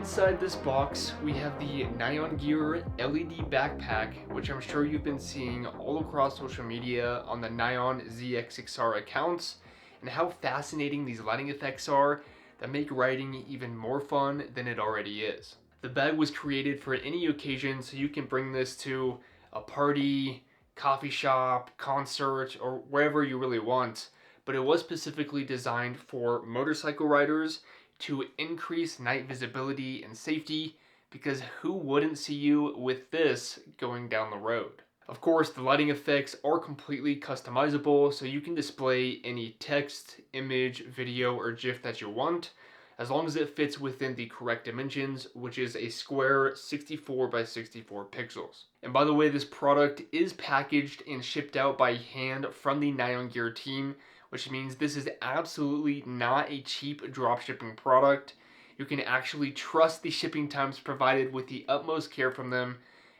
inside this box, we have the Nyan Gear LED backpack, which I'm sure you've been seeing all across social media on the Nyan ZXXR accounts, and how fascinating these lighting effects are that make riding even more fun than it already is. The bag was created for any occasion, so you can bring this to a party, coffee shop, concert, or wherever you really want, but it was specifically designed for motorcycle riders to increase night visibility and safety, because who wouldn't see you with this going down the road? Of course, the lighting effects are completely customizable, so you can display any text, image, video, or GIF that you want, as long as it fits within the correct dimensions, which is a square 64 by 64 pixels. And by the way, this product is packaged and shipped out by hand from the Nyan Gear team, which means this is absolutely not a cheap dropshipping product. You can actually trust the shipping times provided with the utmost care from them,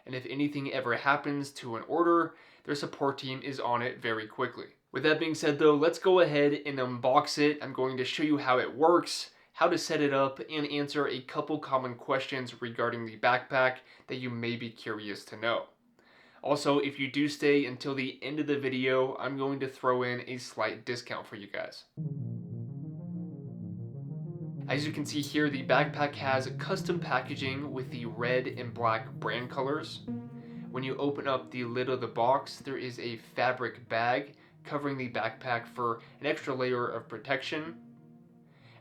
and if anything ever happens to an order, their support team is on it very quickly. With that being said though, let's go ahead and unbox it. I'm going to show you how it works, how to set it up, and answer a couple common questions regarding the backpack that you may be curious to know. Also, if you do stay until the end of the video, I'm going to throw in a slight discount for you guys. As you can see here, the backpack has custom packaging with the red and black brand colors. When you open up the lid of the box, there is a fabric bag covering the backpack for an extra layer of protection.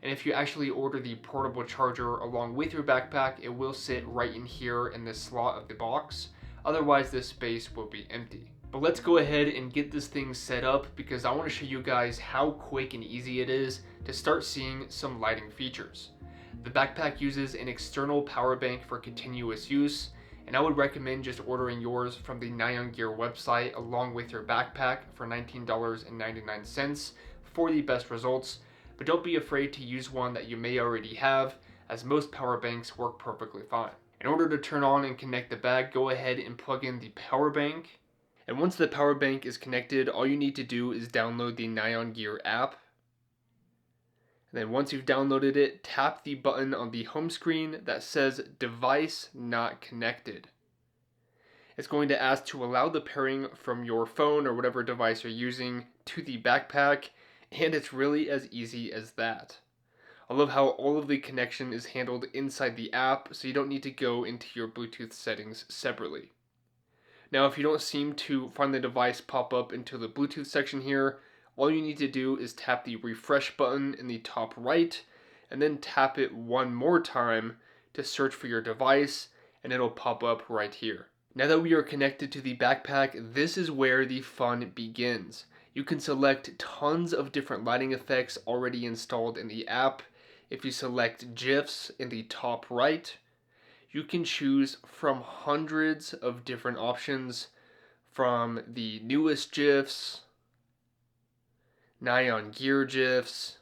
And if you actually order the portable charger along with your backpack, it will sit right in here in this slot of the box. Otherwise, this space will be empty. But let's go ahead and get this thing set up, because I want to show you guys how quick and easy it is to start seeing some lighting features. The backpack uses an external power bank for continuous use, and I would recommend just ordering yours from the Nyan Gear website along with your backpack for $19.99 for the best results. But don't be afraid to use one that you may already have, as most power banks work perfectly fine. In order to turn on and connect the bag, go ahead and plug in the power bank. And once the power bank is connected, all you need to do is download the Nyan Gear app. And then once you've downloaded it, tap the button on the home screen that says device not connected. It's going to ask to allow the pairing from your phone or whatever device you're using to the backpack, and it's really as easy as that. I love how all of the connection is handled inside the app, so you don't need to go into your Bluetooth settings separately. Now, if you don't seem to find the device pop up into the Bluetooth section here, all you need to do is tap the refresh button in the top right, and then tap it one more time to search for your device, and it'll pop up right here. Now that we are connected to the backpack, this is where the fun begins. You can select tons of different lighting effects already installed in the app. If you select GIFs in the top right, you can choose from hundreds of different options, from the newest GIFs, Nyan Gear GIFs,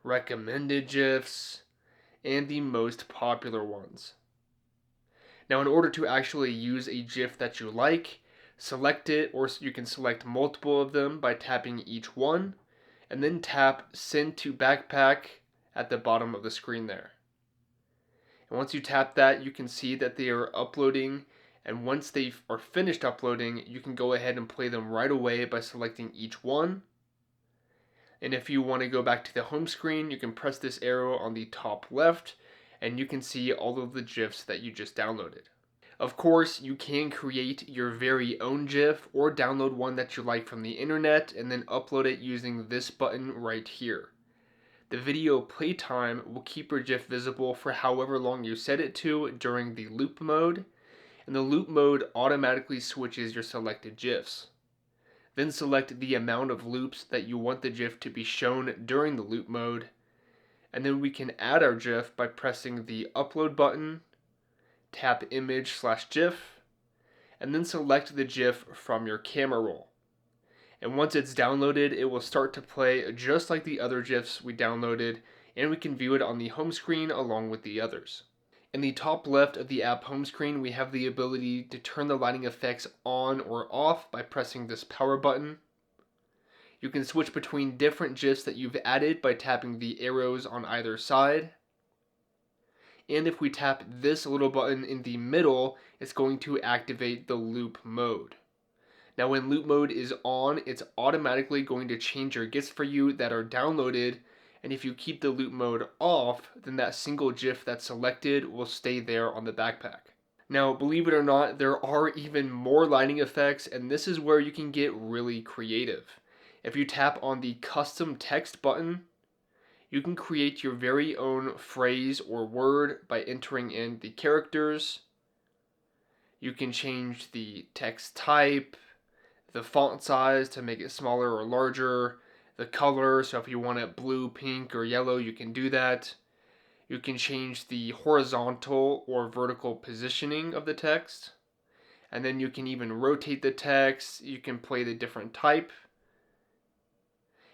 recommended GIFs, and the most popular ones. Now, in order to actually use a GIF that you like, select it, or you can select multiple of them by tapping each one, and then tap Send to Backpack at the bottom of the screen there. And once you tap that, you can see that they are uploading, and once they are finished uploading, you can go ahead and play them right away by selecting each one. And if you want to go back to the home screen, you can press this arrow on the top left, and you can see all of the GIFs that you just downloaded. Of course, you can create your very own GIF or download one that you like from the internet and then upload it using this button right here. The video playtime will keep your GIF visible for however long you set it to during the loop mode, and the loop mode automatically switches your selected GIFs. Then select the amount of loops that you want the GIF to be shown during the loop mode, and then we can add our GIF by pressing the upload button, tap image/GIF, and then select the GIF from your camera roll. And once it's downloaded, it will start to play just like the other GIFs we downloaded, and we can view it on the home screen along with the others. In the top left of the app home screen, we have the ability to turn the lighting effects on or off by pressing this power button. You can switch between different GIFs that you've added by tapping the arrows on either side. And if we tap this little button in the middle, it's going to activate the loop mode. Now when loop mode is on, it's automatically going to change your GIFs for you that are downloaded, and if you keep the loop mode off, then that single GIF that's selected will stay there on the backpack. Now, believe it or not, there are even more lighting effects, and this is where you can get really creative. If you tap on the custom text button, you can create your very own phrase or word by entering in the characters. You can change the text type, the font size to make it smaller or larger, the color, so if you want it blue, pink, or yellow, you can do that. You can change the horizontal or vertical positioning of the text. And then you can even rotate the text, you can play the different type.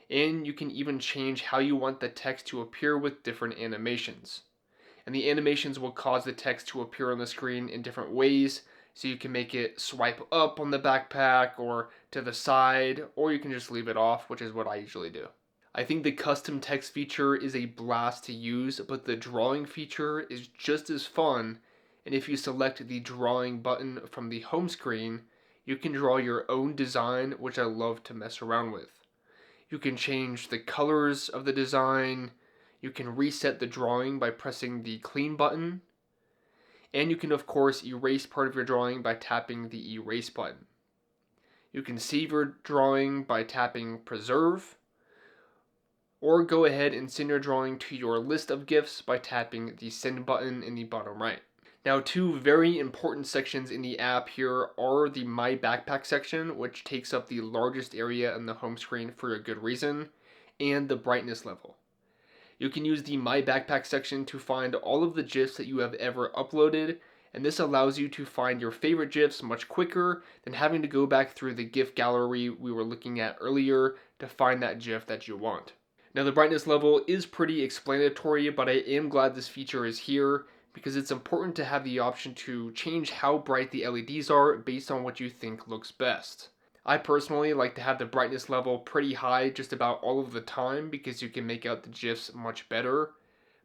And you can even change how you want the text to appear with different animations. And the animations will cause the text to appear on the screen in different ways, so you can make it swipe up on the backpack or to the side, or you can just leave it off, which is what I usually do. I think the custom text feature is a blast to use, but the drawing feature is just as fun, and if you select the drawing button from the home screen, you can draw your own design, which I love to mess around with. You can change the colors of the design, you can reset the drawing by pressing the clean button, and you can of course erase part of your drawing by tapping the erase button. You can save your drawing by tapping preserve, or go ahead and send your drawing to your list of GIFs by tapping the send button in the bottom right. Now, two very important sections in the app here are the My Backpack section, which takes up the largest area in the home screen for a good reason, and the brightness level. You can use the My Backpack section to find all of the GIFs that you have ever uploaded, and this allows you to find your favorite GIFs much quicker than having to go back through the GIF gallery we were looking at earlier to find that GIF that you want. Now, the brightness level is pretty explanatory, but I am glad this feature is here because it's important to have the option to change how bright the LEDs are based on what you think looks best. I personally like to have the brightness level pretty high just about all of the time because you can make out the GIFs much better.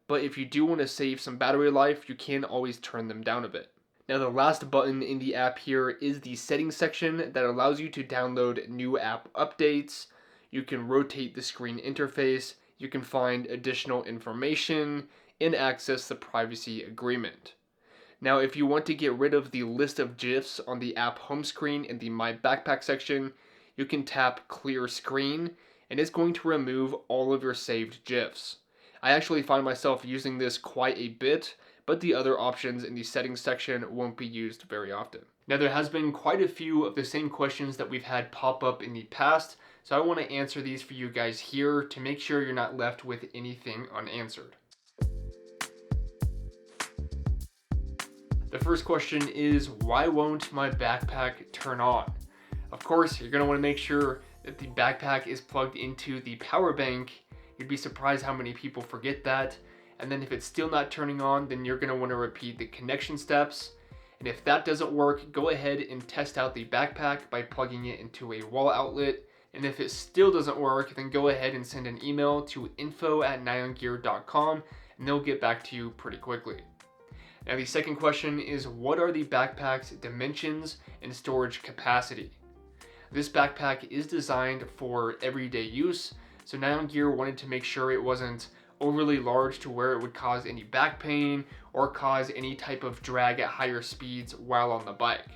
But if you do want to save some battery life, you can always turn them down a bit. Now, the last button in the app here is the settings section that allows you to download new app updates. You can rotate the screen interface, you can find additional information, and access the privacy agreement. Now, if you want to get rid of the list of GIFs on the app home screen in the My Backpack section, you can tap Clear Screen, and it's going to remove all of your saved GIFs. I actually find myself using this quite a bit, but the other options in the settings section won't be used very often. Now, there has been quite a few of the same questions that we've had pop up in the past, so I want to answer these for you guys here to make sure you're not left with anything unanswered. The first question is, why won't my backpack turn on? Of course, you're going to want to make sure that the backpack is plugged into the power bank. You'd be surprised how many people forget that. And then if it's still not turning on, then you're going to want to repeat the connection steps. And if that doesn't work, go ahead and test out the backpack by plugging it into a wall outlet. And if it still doesn't work, then go ahead and send an email to info@nyangear.com and they'll get back to you pretty quickly. Now, the second question is, what are the backpack's dimensions and storage capacity? This backpack is designed for everyday use, so Nyan Gear wanted to make sure it wasn't overly large to where it would cause any back pain or cause any type of drag at higher speeds while on the bike.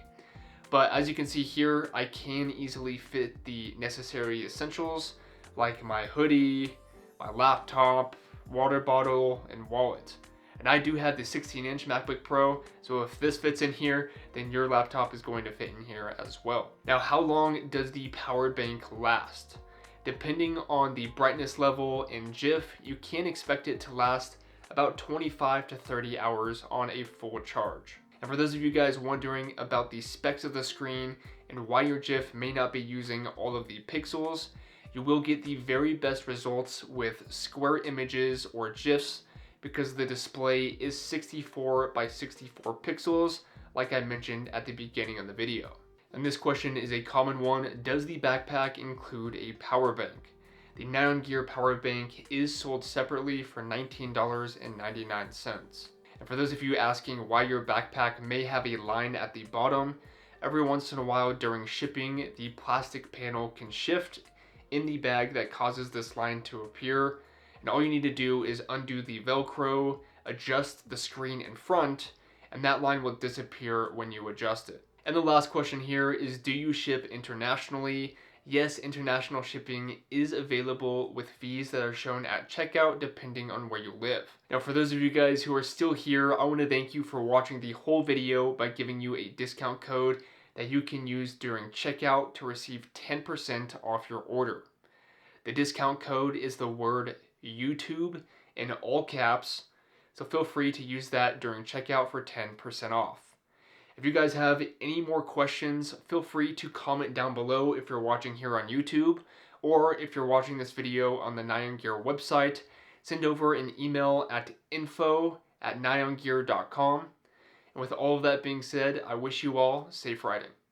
But as you can see here, I can easily fit the necessary essentials like my hoodie, my laptop, water bottle, and wallet. And I do have the 16-inch MacBook Pro, so if this fits in here, then your laptop is going to fit in here as well. Now, how long does the power bank last? Depending on the brightness level and GIF, you can expect it to last about 25 to 30 hours on a full charge. And for those of you guys wondering about the specs of the screen and why your GIF may not be using all of the pixels, you will get the very best results with square images or GIFs because the display is 64 by 64 pixels, like I mentioned at the beginning of the video. And this question is a common one. Does the backpack include a power bank? The Nyan Gear power bank is sold separately for $19.99. And for those of you asking why your backpack may have a line at the bottom, every once in a while during shipping, the plastic panel can shift in the bag that causes this line to appear. And all you need to do is undo the Velcro, adjust the screen in front, and that line will disappear when you adjust it. And the last question here is, do you ship internationally? Yes, international shipping is available with fees that are shown at checkout depending on where you live. Now, for those of you guys who are still here, I want to thank you for watching the whole video by giving you a discount code that you can use during checkout to receive 10% off your order. The discount code is the word YouTube in all caps, so feel free to use that during checkout for 10% off. If you guys have any more questions, feel free to comment down below if you're watching here on YouTube, or if you're watching this video on the Nyan Gear website, send over an email at info@nyangear.com. And with all of that being said, I wish you all safe riding.